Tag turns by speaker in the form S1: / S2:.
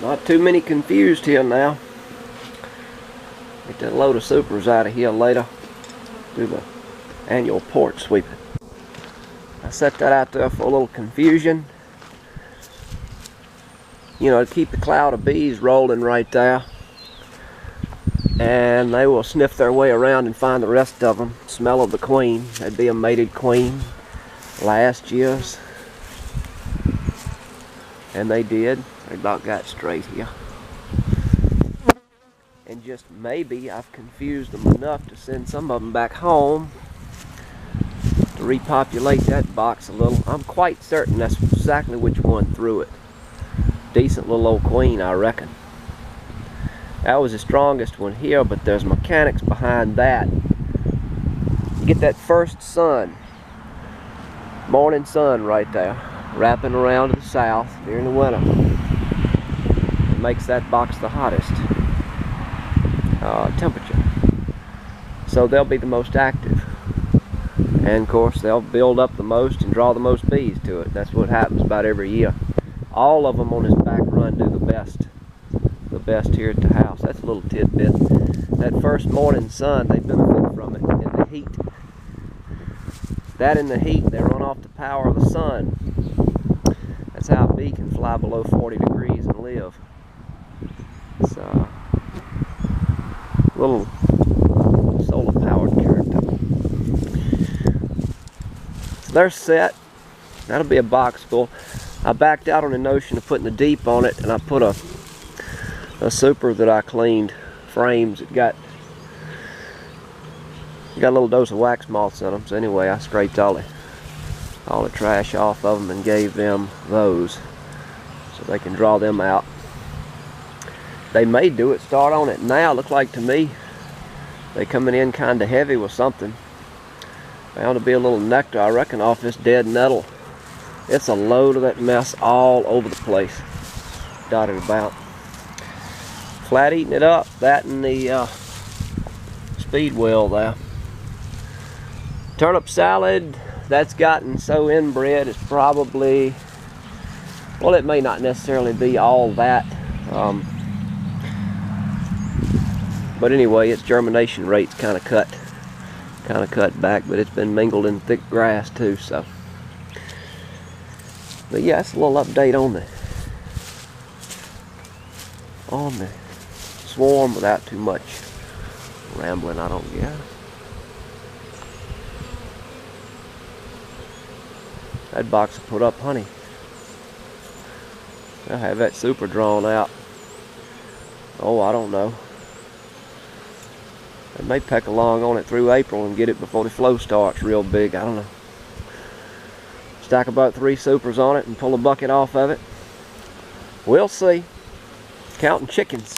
S1: Not too many confused here now. Get that load of supers out of here later. Do the annual porch sweeping. I set that out there for a little confusion. You know, to keep the cloud of bees rolling right there. And they will sniff their way around and find the rest of them. Smell of the queen. That'd be a mated queen. Last year's. And they did. They about got straight here. And just maybe I've confused them enough to send some of them back home to repopulate that box a little. I'm quite certain that's exactly which one threw it. Decent little old queen, I reckon. That was the strongest one here, but there's mechanics behind that. You get that first sun, morning sun right there, wrapping around to the south during the winter. It makes that box the hottest temperature. So they'll be the most active. And of course they'll build up the most and draw the most bees to it. That's what happens about every year. All of them on this back run do the best here at the house. That's a little tidbit. That first morning sun, they benefit from it in the heat. That in the heat, they run off the power of the sun. That's how a bee can fly below 40 degrees and live. It's a little solar powered character. So they're set. That'll be a box full. I backed out on the notion of putting the deep on it, and I put a super that I cleaned, frames. It got a little dose of wax moths in them. So anyway, I scraped all the trash off of them and gave them those so they can draw them out. They may do it, start on it now. Look like to me they coming in kind of heavy with something. Found to be a little nectar, I reckon, off this dead nettle. It's a load of that mess all over the place, dotted about. Flat eating it up, that and the speed wheel there. Turnip salad, that's gotten so inbred, it's probably, well, it may not necessarily be all that. But anyway, its germination rate's kind of cut back, but it's been mingled in thick grass too, so. But yeah, that's a little update on the swarm without too much rambling, I don't guess. That box will put up honey. I'll have that super drawn out. Oh, I don't know. I may peck along on it through April and get it before the flow starts real big. I don't know. Stack about 3 supers on it and pull a bucket off of it. We'll see. Counting chickens.